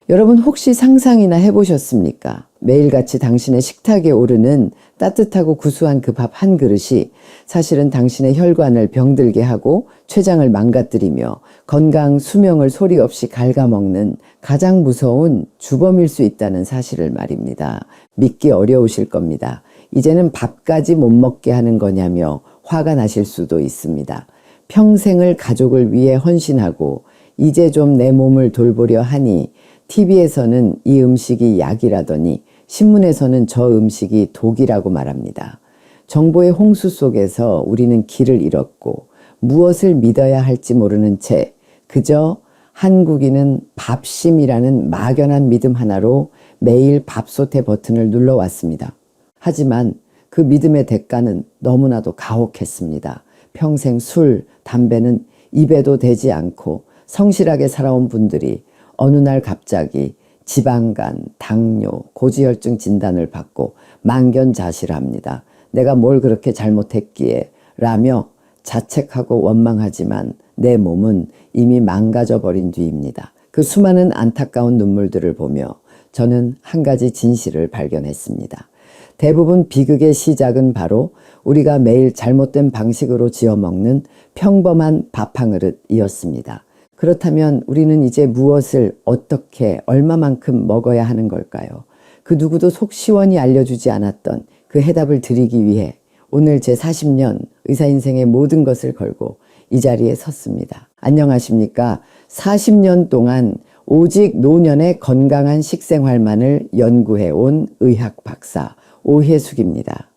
여러분 혹시 상상이나 해보셨습니까? 매일같이 당신의 식탁에 오르는 따뜻하고 구수한 그 밥 한 그릇이 사실은 당신의 혈관을 병들게 하고 췌장을 망가뜨리며 건강 수명을 소리 없이 갉아먹는 가장 무서운 주범일 수 있다는 사실을 말입니다. 믿기 어려우실 겁니다. 이제는 밥까지 못 먹게 하는 거냐며 화가 나실 수도 있습니다. 평생을 가족을 위해 헌신하고 이제 좀 내 몸을 돌보려 하니 TV에서는 이 음식이 약이라더니 신문에서는 저 음식이 독이라고 말합니다. 정보의 홍수 속에서 우리는 길을 잃었고 무엇을 믿어야 할지 모르는 채 그저 한국인은 밥심이라는 막연한 믿음 하나로 매일 밥솥의 버튼을 눌러왔습니다. 하지만 그 믿음의 대가는 너무나도 가혹했습니다. 평생 술, 담배는 입에도 대지 않고 성실하게 살아온 분들이 어느 날 갑자기 지방간, 당뇨, 고지혈증 진단을 받고 망견자실합니다. 내가 뭘 그렇게 잘못했기에 라며 자책하고 원망하지만 내 몸은 이미 망가져 버린 뒤입니다. 그 수많은 안타까운 눈물들을 보며 저는 한 가지 진실을 발견했습니다. 대부분 비극의 시작은 바로 우리가 매일 잘못된 방식으로 지어 먹는 평범한 밥 한 그릇이었습니다. 그렇다면 우리는 이제 무엇을 어떻게 얼마만큼 먹어야 하는 걸까요? 그 누구도 속 시원히 알려주지 않았던 그 해답을 드리기 위해 오늘 제 40년 의사 인생의 모든 것을 걸고 이 자리에 섰습니다. 안녕하십니까? 40년 동안 오직 노년의 건강한 식생활만을 연구해온 의학 박사 오혜숙입니다.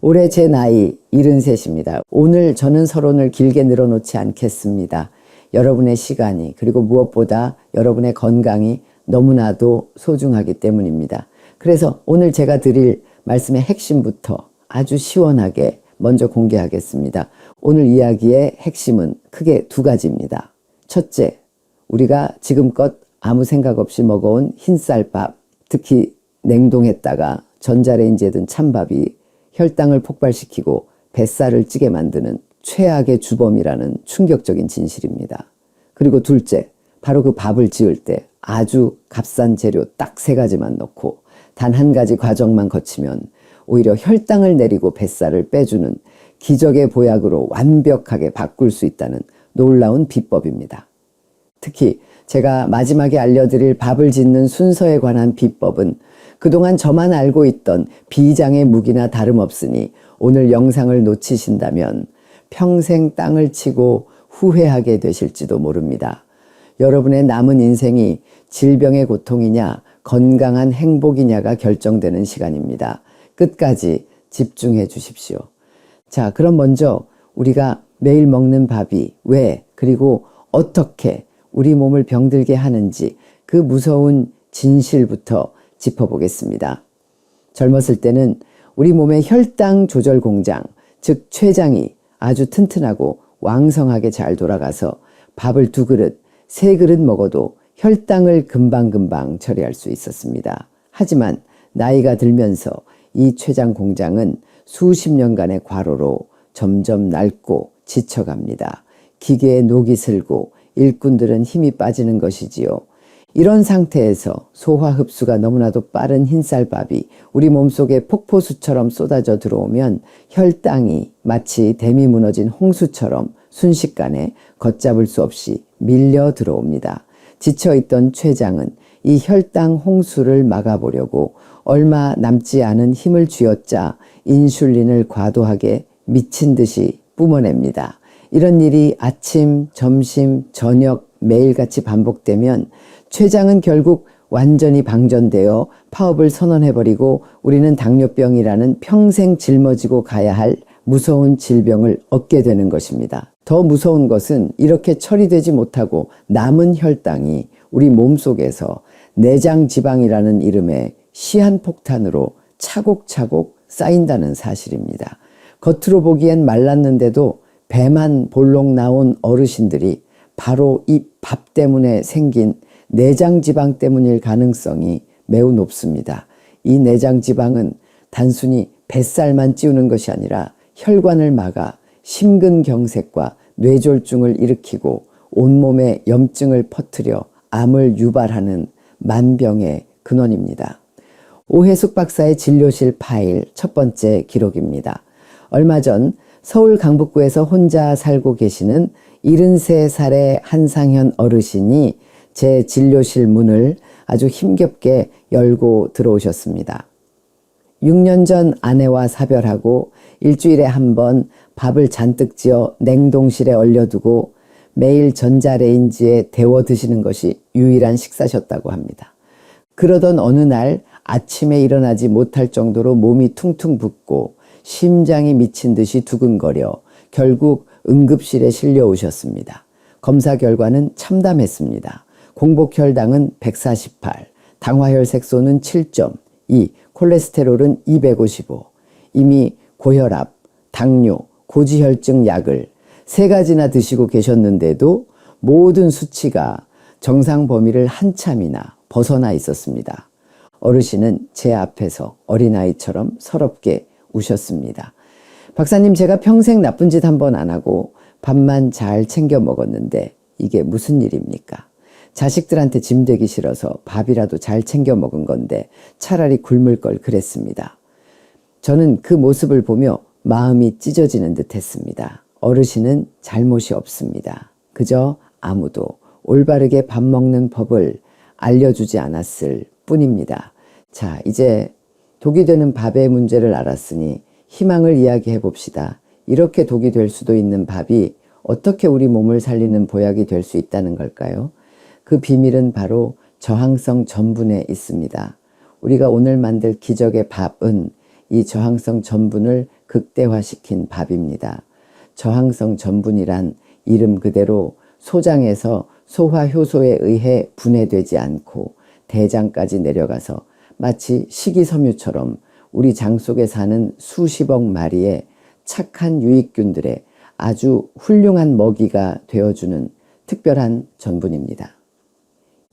올해 제 나이 73입니다. 오늘 저는 서론을 길게 늘어놓지 않겠습니다. 여러분의 시간이 그리고 무엇보다 여러분의 건강이 너무나도 소중하기 때문입니다. 그래서 오늘 제가 드릴 말씀의 핵심부터 아주 시원하게 먼저 공개하겠습니다. 오늘 이야기의 핵심은 크게 두 가지입니다. 첫째, 우리가 지금껏 아무 생각 없이 먹어온 흰쌀밥, 특히 냉동했다가 전자레인지에 든 찬밥이 혈당을 폭발시키고 뱃살을 찌게 만드는 최악의 주범이라는 충격적인 진실입니다. 그리고 둘째, 바로 그 밥을 지을 때 아주 값싼 재료 딱 3가지만 넣고 단 한 가지 과정만 거치면 오히려 혈당을 내리고 뱃살을 빼주는 기적의 보약으로 완벽하게 바꿀 수 있다는 놀라운 비법입니다. 특히 제가 마지막에 알려드릴 밥을 짓는 순서에 관한 비법은 그동안 저만 알고 있던 비장의 무기나 다름없으니 오늘 영상을 놓치신다면 평생 땅을 치고 후회하게 되실지도 모릅니다. 여러분의 남은 인생이 질병의 고통이냐 건강한 행복이냐가 결정되는 시간입니다. 끝까지 집중해 주십시오. 자, 그럼 먼저 우리가 매일 먹는 밥이 왜 그리고 어떻게 우리 몸을 병들게 하는지 그 무서운 진실부터 짚어보겠습니다. 젊었을 때는 우리 몸의 혈당 조절 공장, 즉 췌장이 아주 튼튼하고 왕성하게 잘 돌아가서 밥을 2그릇, 3그릇 먹어도 혈당을 금방금방 처리할 수 있었습니다. 하지만 나이가 들면서 이 췌장 공장은 수십 년간의 과로로 점점 낡고 지쳐갑니다. 기계에 녹이 슬고 일꾼들은 힘이 빠지는 것이지요. 이런 상태에서 소화 흡수가 너무나도 빠른 흰쌀밥이 우리 몸속에 폭포수처럼 쏟아져 들어오면 혈당이 마치 댐이 무너진 홍수처럼 순식간에 걷잡을 수 없이 밀려 들어옵니다. 지쳐있던 췌장은 이 혈당 홍수를 막아보려고 얼마 남지 않은 힘을 쥐어짜 인슐린을 과도하게 미친 듯이 뿜어냅니다. 이런 일이 아침, 점심, 저녁 매일같이 반복되면 췌장은 결국 완전히 방전되어 파업을 선언해버리고 우리는 당뇨병이라는 평생 짊어지고 가야 할 무서운 질병을 얻게 되는 것입니다. 더 무서운 것은 이렇게 처리되지 못하고 남은 혈당이 우리 몸속에서 내장지방이라는 이름의 시한폭탄으로 차곡차곡 쌓인다는 사실입니다. 겉으로 보기엔 말랐는데도 배만 볼록 나온 어르신들이 바로 이 밥 때문에 생긴 내장지방 때문일 가능성이 매우 높습니다. 이 내장지방은 단순히 뱃살만 찌우는 것이 아니라 혈관을 막아 심근경색과 뇌졸중을 일으키고 온몸에 염증을 퍼뜨려 암을 유발하는 만병의 근원입니다. 오해숙 박사의 진료실 파일 첫 번째 기록입니다. 얼마 전 서울 강북구에서 혼자 살고 계시는 73살의 한상현 어르신이 제 진료실 문을 아주 힘겹게 열고 들어오셨습니다. 6년 전 아내와 사별하고 일주일에 한 번 밥을 잔뜩 지어 냉동실에 얼려두고 매일 전자레인지에 데워 드시는 것이 유일한 식사셨다고 합니다. 그러던 어느 날 아침에 일어나지 못할 정도로 몸이 퉁퉁 붓고 심장이 미친 듯이 두근거려 결국 응급실에 실려오셨습니다. 검사 결과는 참담했습니다. 공복혈당은 148, 당화혈 색소는 7.2, 콜레스테롤은 255, 이미 고혈압, 당뇨, 고지혈증 약을 3가지나 드시고 계셨는데도 모든 수치가 정상 범위를 한참이나 벗어나 있었습니다. 어르신은 제 앞에서 어린아이처럼 서럽게 우셨습니다. 박사님, 제가 평생 나쁜 짓 한 번 안 하고 밥만 잘 챙겨 먹었는데 이게 무슨 일입니까? 자식들한테 짐되기 싫어서 밥이라도 잘 챙겨 먹은 건데 차라리 굶을 걸 그랬습니다. 저는 그 모습을 보며 마음이 찢어지는 듯 했습니다. 어르신은 잘못이 없습니다. 그저 아무도 올바르게 밥 먹는 법을 알려주지 않았을 뿐입니다. 자, 이제 독이 되는 밥의 문제를 알았으니 희망을 이야기해 봅시다. 이렇게 독이 될 수도 있는 밥이 어떻게 우리 몸을 살리는 보약이 될 수 있다는 걸까요? 그 비밀은 바로 저항성 전분에 있습니다. 우리가 오늘 만들 기적의 밥은 이 저항성 전분을 극대화시킨 밥입니다. 저항성 전분이란 이름 그대로 소장에서 소화효소에 의해 분해되지 않고 대장까지 내려가서 마치 식이섬유처럼 우리 장 속에 사는 수십억 마리의 착한 유익균들의 아주 훌륭한 먹이가 되어주는 특별한 전분입니다.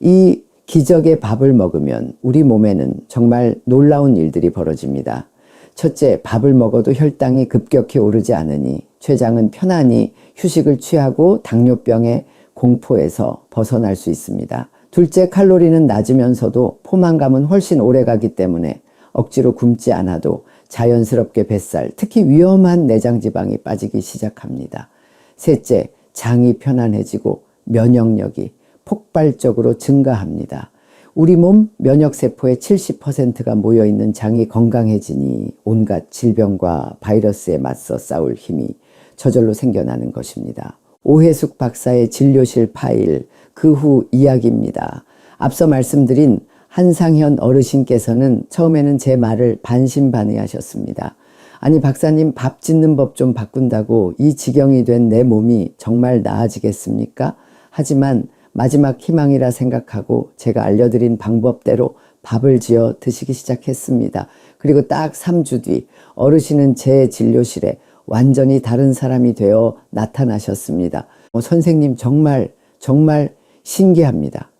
이 기적의 밥을 먹으면 우리 몸에는 정말 놀라운 일들이 벌어집니다. 첫째, 밥을 먹어도 혈당이 급격히 오르지 않으니 췌장은 편안히 휴식을 취하고 당뇨병의 공포에서 벗어날 수 있습니다. 둘째, 칼로리는 낮으면서도 포만감은 훨씬 오래 가기 때문에 억지로 굶지 않아도 자연스럽게 뱃살, 특히 위험한 내장지방이 빠지기 시작합니다. 셋째, 장이 편안해지고 면역력이 폭발적으로 증가합니다. 우리 몸 면역세포의 70%가 모여있는 장이 건강해지니 온갖 질병과 바이러스에 맞서 싸울 힘이 저절로 생겨나는 것입니다. 오해숙 박사의 진료실 파일, 그 후 이야기입니다. 앞서 말씀드린 한상현 어르신께서는 처음에는 제 말을 반신반의하셨습니다. 아니, 박사님, 밥 짓는 법 좀 바꾼다고 이 지경이 된 내 몸이 정말 나아지겠습니까? 하지만 마지막 희망이라 생각하고 제가 알려드린 방법대로 밥을 지어 드시기 시작했습니다. 그리고 딱 3주 뒤 어르신은 제 진료실에 완전히 다른 사람이 되어 나타나셨습니다. 선생님, 정말 신기합니다.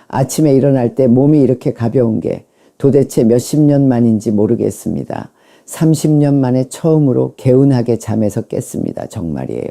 아침에 일어날 때 몸이 이렇게 가벼운 게 도대체 몇십 년 만인지 모르겠습니다. 30년 만에 처음으로 개운하게 잠에서 깼습니다. 정말이에요.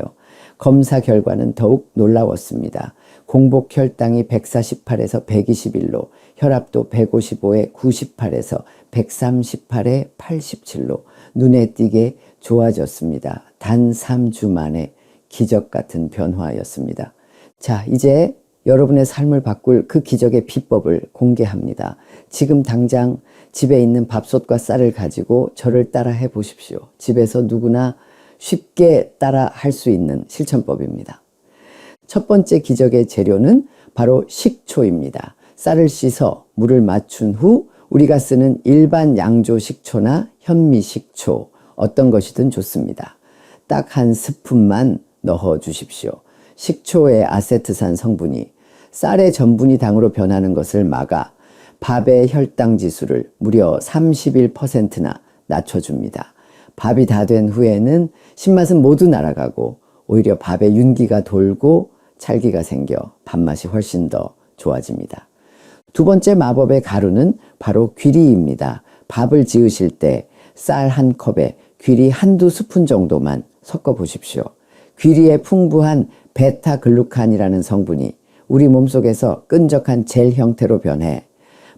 검사 결과는 더욱 놀라웠습니다. 공복 혈당이 148에서 121로, 혈압도 155에 98에서 138에 87로 눈에 띄게 좋아졌습니다. 단 3주 만에 기적 같은 변화였습니다. 자, 이제 여러분의 삶을 바꿀 그 기적의 비법을 공개합니다. 지금 당장 집에 있는 밥솥과 쌀을 가지고 저를 따라 해 보십시오. 집에서 누구나 쉽게 따라 할 수 있는 실천법입니다. 첫 번째 기적의 재료는 바로 식초입니다. 쌀을 씻어 물을 맞춘 후 우리가 쓰는 일반 양조 식초나 현미 식초, 어떤 것이든 좋습니다. 딱 한 스푼만 넣어 주십시오. 식초의 아세트산 성분이 쌀의 전분이 당으로 변하는 것을 막아 밥의 혈당 지수를 무려 31%나 낮춰줍니다. 밥이 다 된 후에는 신맛은 모두 날아가고 오히려 밥에 윤기가 돌고 찰기가 생겨 밥맛이 훨씬 더 좋아집니다. 두 번째 마법의 가루는 바로 귀리입니다. 밥을 지으실 때 쌀 한 컵에 귀리 한두 스푼 정도만 섞어 보십시오. 귀리에 풍부한 베타글루칸이라는 성분이 우리 몸속에서 끈적한 젤 형태로 변해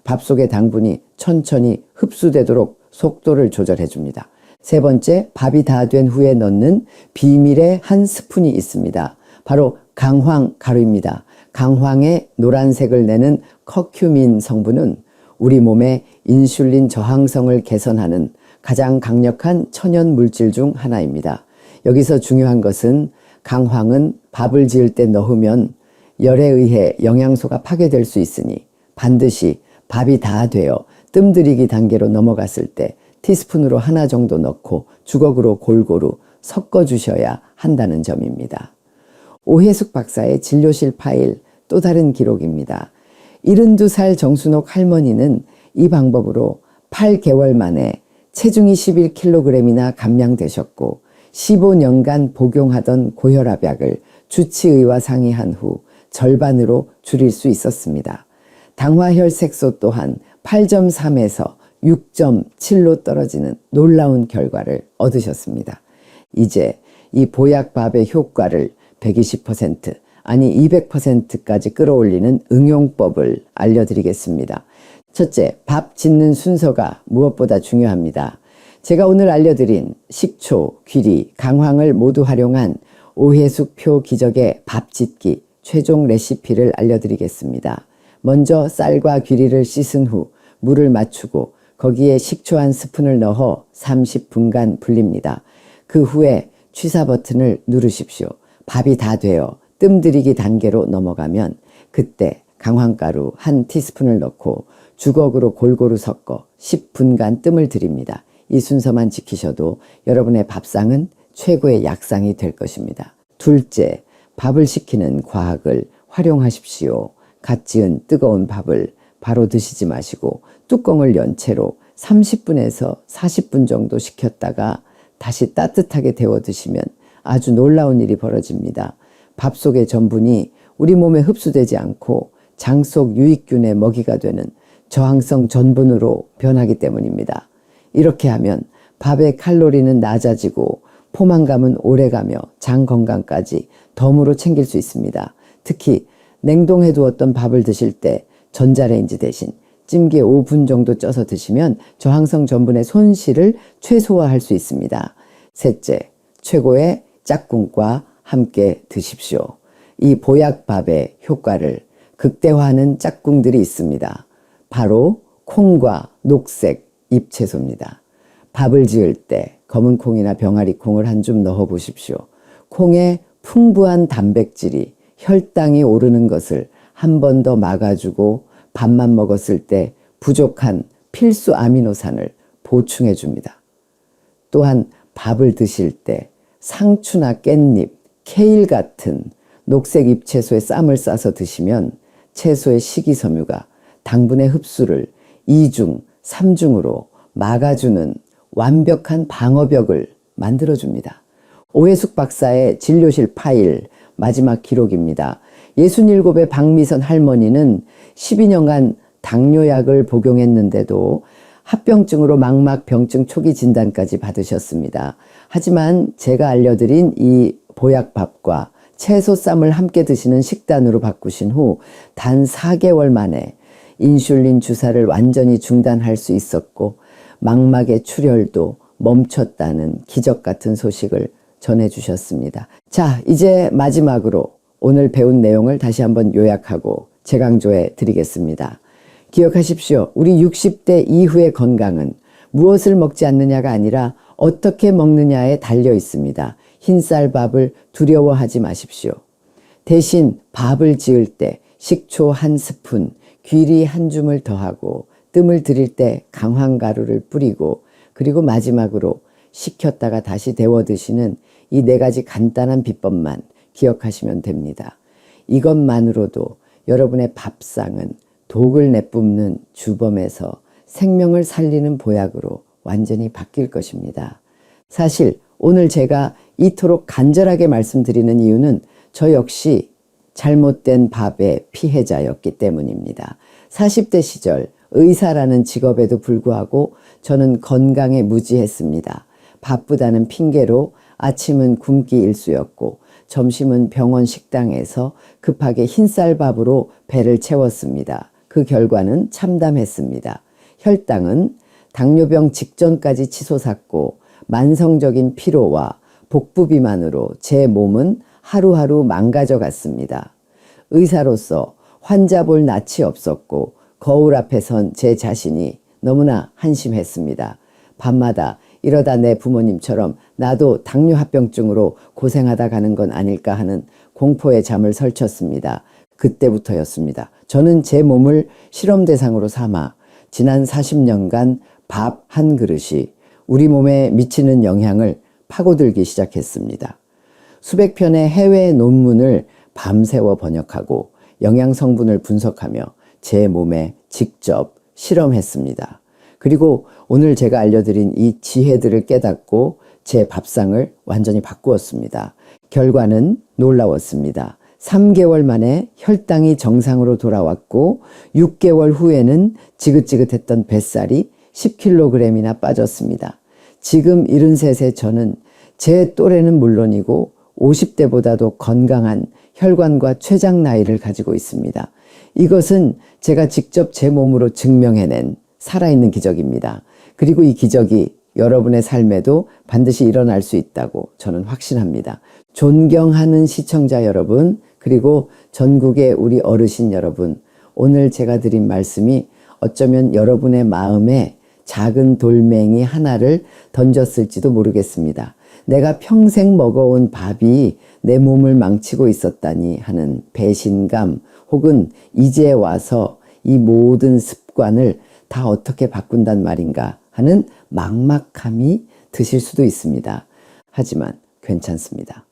밥 속의 당분이 천천히 흡수되도록 속도를 조절해 줍니다. 세 번째, 밥이 다 된 후에 넣는 비밀의 한 스푼이 있습니다. 바로 강황 가루입니다. 강황의 노란색을 내는 커큐민 성분은 우리 몸의 인슐린 저항성을 개선하는 가장 강력한 천연 물질 중 하나입니다. 여기서 중요한 것은 강황은 밥을 지을 때 넣으면 열에 의해 영양소가 파괴될 수 있으니 반드시 밥이 다 되어 뜸들이기 단계로 넘어갔을 때 티스푼으로 하나 정도 넣고 주걱으로 골고루 섞어주셔야 한다는 점입니다. 오혜숙 박사의 진료실 파일, 또 다른 기록입니다. 72살 정순옥 할머니는 이 방법으로 8개월 만에 체중이 11kg이나 감량되셨고 15년간 복용하던 고혈압약을 주치의와 상의한 후 절반으로 줄일 수 있었습니다. 당화혈색소 또한 8.3에서 6.7로 떨어지는 놀라운 결과를 얻으셨습니다. 이제 이 보약밥의 효과를 120% 아니 200%까지 끌어올리는 응용법을 알려드리겠습니다. 첫째, 밥 짓는 순서가 무엇보다 중요합니다. 제가 오늘 알려드린 식초, 귀리, 강황을 모두 활용한 오혜숙표 기적의 밥 짓기 최종 레시피를 알려드리겠습니다. 먼저 쌀과 귀리를 씻은 후 물을 맞추고 거기에 식초 한 스푼을 넣어 30분간 불립니다. 그 후에 취사 버튼을 누르십시오. 밥이 다 되어 뜸들이기 단계로 넘어가면 그때 강황가루 한 티스푼을 넣고 주걱으로 골고루 섞어 10분간 뜸을 들입니다. 이 순서만 지키셔도 여러분의 밥상은 최고의 약상이 될 것입니다. 둘째, 밥을 식히는 과학을 활용하십시오. 갓 지은 뜨거운 밥을 바로 드시지 마시고 뚜껑을 연 채로 30분에서 40분 정도 식혔다가 다시 따뜻하게 데워 드시면 아주 놀라운 일이 벌어집니다. 밥 속의 전분이 우리 몸에 흡수되지 않고 장 속 유익균의 먹이가 되는 저항성 전분으로 변하기 때문입니다. 이렇게 하면 밥의 칼로리는 낮아지고 포만감은 오래가며 장 건강까지 덤으로 챙길 수 있습니다. 특히 냉동해 두었던 밥을 드실 때 전자레인지 대신 찜기에 5분 정도 쪄서 드시면 저항성 전분의 손실을 최소화할 수 있습니다. 셋째, 최고의 짝꿍과 함께 드십시오. 이 보약밥의 효과를 극대화하는 짝꿍들이 있습니다. 바로 콩과 녹색 잎채소입니다. 밥을 지을 때 검은 콩이나 병아리 콩을 한 줌 넣어 보십시오. 콩의 풍부한 단백질이 혈당이 오르는 것을 한 번 더 막아주고 밥만 먹었을 때 부족한 필수 아미노산을 보충해 줍니다. 또한 밥을 드실 때 상추나 깻잎, 케일 같은 녹색 잎채소에 쌈을 싸서 드시면 채소의 식이섬유가 당분의 흡수를 2중, 3중으로 막아주는 완벽한 방어벽을 만들어줍니다. 오혜숙 박사의 진료실 파일 마지막 기록입니다. 67의 박미선 할머니는 12년간 당뇨약을 복용했는데도 합병증으로 망막병증 초기 진단까지 받으셨습니다. 하지만 제가 알려드린 이 보약밥과 채소쌈을 함께 드시는 식단으로 바꾸신 후 단 4개월 만에 인슐린 주사를 완전히 중단할 수 있었고 망막의 출혈도 멈췄다는 기적 같은 소식을 전해주셨습니다. 자, 이제 마지막으로 오늘 배운 내용을 다시 한번 요약하고 재강조해 드리겠습니다. 기억하십시오. 우리 60대 이후의 건강은 무엇을 먹지 않느냐가 아니라 어떻게 먹느냐에 달려 있습니다. 흰쌀밥을 두려워하지 마십시오. 대신 밥을 지을 때 식초 한 스푼, 귀리 한 줌을 더하고 뜸을 들일 때 강황가루를 뿌리고 그리고 마지막으로 식혔다가 다시 데워 드시는 이 4가지 간단한 비법만 기억하시면 됩니다. 이것만으로도 여러분의 밥상은 독을 내뿜는 주범에서 생명을 살리는 보약으로 완전히 바뀔 것입니다. 사실 오늘 제가 이토록 간절하게 말씀드리는 이유는 저 역시 잘못된 밥의 피해자였기 때문입니다. 40대 시절 의사라는 직업에도 불구하고 저는 건강에 무지했습니다. 바쁘다는 핑계로 아침은 굶기 일쑤였고 점심은 병원 식당에서 급하게 흰쌀밥으로 배를 채웠습니다. 그 결과는 참담했습니다. 혈당은 당뇨병 직전까지 치솟았고 만성적인 피로와 복부 비만으로 제 몸은 하루하루 망가져 갔습니다. 의사로서 환자 볼 낯이 없었고 거울 앞에 선 제 자신이 너무나 한심했습니다. 밤마다 이러다 내 부모님처럼 나도 당뇨합병증으로 고생하다 가는 건 아닐까 하는 공포의 잠을 설쳤습니다. 그때부터였습니다. 저는 제 몸을 실험 대상으로 삼아 지난 40년간 밥 한 그릇이 우리 몸에 미치는 영향을 파고들기 시작했습니다. 수백 편의 해외 논문을 밤새워 번역하고 영양 성분을 분석하며 제 몸에 직접 실험했습니다. 그리고 오늘 제가 알려드린 이 지혜들을 깨닫고 제 밥상을 완전히 바꾸었습니다. 결과는 놀라웠습니다. 3개월 만에 혈당이 정상으로 돌아왔고 6개월 후에는 지긋지긋했던 뱃살이 10kg이나 빠졌습니다. 지금 73세 저는 제 또래는 물론이고 50대보다도 건강한 혈관과 췌장 나이를 가지고 있습니다. 이것은 제가 직접 제 몸으로 증명해낸 살아있는 기적입니다. 그리고 이 기적이 여러분의 삶에도 반드시 일어날 수 있다고 저는 확신합니다. 존경하는 시청자 여러분, 그리고 전국의 우리 어르신 여러분, 오늘 제가 드린 말씀이 어쩌면 여러분의 마음에 작은 돌멩이 하나를 던졌을지도 모르겠습니다. 내가 평생 먹어온 밥이 내 몸을 망치고 있었다니 하는 배신감, 혹은 이제 와서 이 모든 습관을 다 어떻게 바꾼단 말인가 하는 막막함이 드실 수도 있습니다. 하지만 괜찮습니다.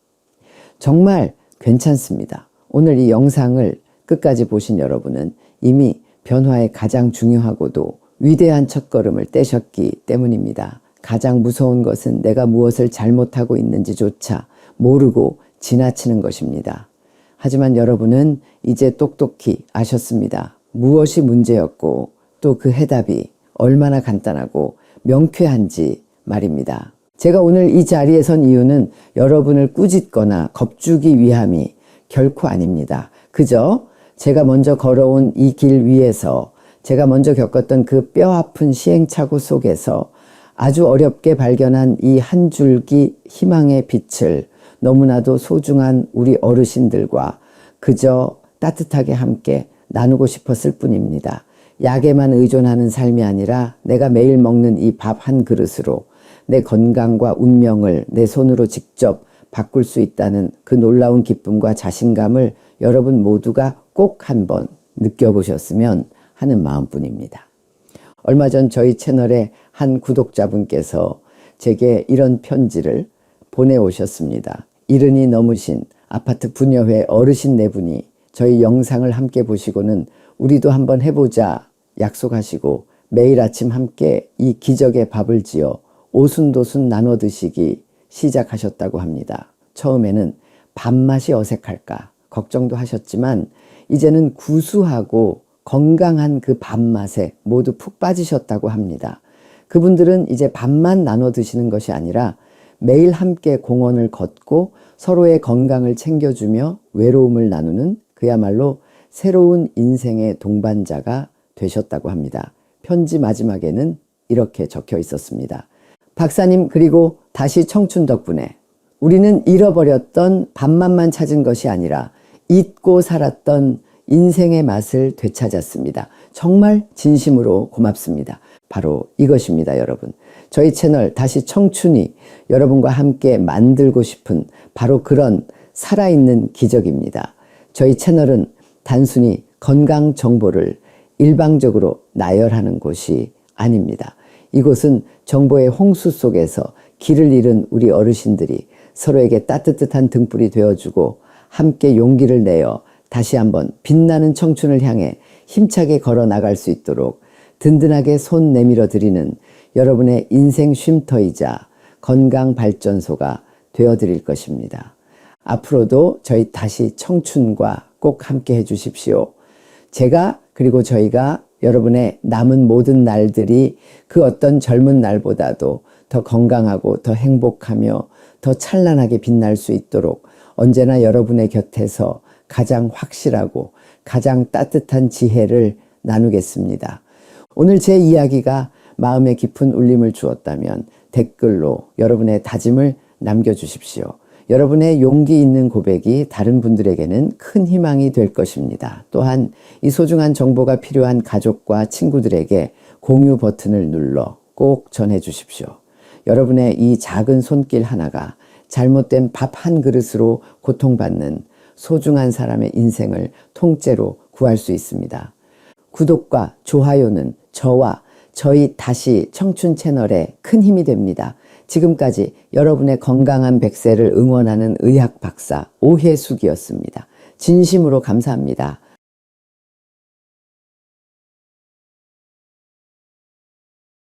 정말 괜찮습니다. 오늘 이 영상을 끝까지 보신 여러분은 이미 변화의 가장 중요하고도 위대한 첫걸음을 떼셨기 때문입니다. 가장 무서운 것은 내가 무엇을 잘못하고 있는지조차 모르고 지나치는 것입니다. 하지만 여러분은 이제 똑똑히 아셨습니다. 무엇이 문제였고 또 그 해답이 얼마나 간단하고 명쾌한지 말입니다. 제가 오늘 이 자리에 선 이유는 여러분을 꾸짖거나 겁주기 위함이 결코 아닙니다. 그저 제가 먼저 걸어온 이 길 위에서 제가 먼저 겪었던 그 뼈아픈 시행착오 속에서 아주 어렵게 발견한 이 한 줄기 희망의 빛을 너무나도 소중한 우리 어르신들과 그저 따뜻하게 함께 나누고 싶었을 뿐입니다. 약에만 의존하는 삶이 아니라 내가 매일 먹는 이 밥 한 그릇으로 내 건강과 운명을 내 손으로 직접 바꿀 수 있다는 그 놀라운 기쁨과 자신감을 여러분 모두가 꼭 한번 느껴보셨으면 하는 마음뿐입니다. 얼마 전 저희 채널의 한 구독자분께서 제게 이런 편지를 보내오셨습니다. 이른이 넘으신 아파트 분여회 어르신 네 분이 저희 영상을 함께 보시고는 우리도 한번 해보자 약속하시고 매일 아침 함께 이 기적의 밥을 지어 오순도순 나눠 드시기 시작하셨다고 합니다. 처음에는 밥맛이 어색할까 걱정도 하셨지만 이제는 구수하고 건강한 그 밥맛에 모두 푹 빠지셨다고 합니다. 그분들은 이제 밥만 나눠 드시는 것이 아니라 매일 함께 공원을 걷고 서로의 건강을 챙겨주며 외로움을 나누는 그야말로 새로운 인생의 동반자가 되셨다고 합니다. 편지 마지막에는 이렇게 적혀 있었습니다. 박사님, 그리고 다시 청춘 덕분에 우리는 잃어버렸던 밥맛만 찾은 것이 아니라 잊고 살았던 인생의 맛을 되찾았습니다. 정말 진심으로 고맙습니다. 바로 이것입니다, 여러분. 저희 채널 다시 청춘이 여러분과 함께 만들고 싶은 바로 그런 살아있는 기적입니다. 저희 채널은 단순히 건강 정보를 일방적으로 나열하는 곳이 아닙니다. 이곳은 정보의 홍수 속에서 길을 잃은 우리 어르신들이 서로에게 따뜻한 등불이 되어주고 함께 용기를 내어 다시 한번 빛나는 청춘을 향해 힘차게 걸어 나갈 수 있도록 든든하게 손 내밀어 드리는 여러분의 인생 쉼터이자 건강 발전소가 되어 드릴 것입니다. 앞으로도 저희 다시 청춘과 꼭 함께 해 주십시오. 제가 그리고 저희가 여러분의 남은 모든 날들이 그 어떤 젊은 날보다도 더 건강하고 더 행복하며 더 찬란하게 빛날 수 있도록 언제나 여러분의 곁에서 가장 확실하고 가장 따뜻한 지혜를 나누겠습니다. 오늘 제 이야기가 마음에 깊은 울림을 주었다면 댓글로 여러분의 다짐을 남겨주십시오. 여러분의 용기 있는 고백이 다른 분들에게는 큰 희망이 될 것입니다. 또한 이 소중한 정보가 필요한 가족과 친구들에게 공유 버튼을 눌러 꼭 전해주십시오. 여러분의 이 작은 손길 하나가 잘못된 밥 한 그릇으로 고통받는 소중한 사람의 인생을 통째로 구할 수 있습니다. 구독과 좋아요는 저와 저희 다시 청춘 채널에 큰 힘이 됩니다. 지금까지 여러분의 건강한 100세를 응원하는 의학 박사 오혜숙이었습니다. 진심으로 감사합니다.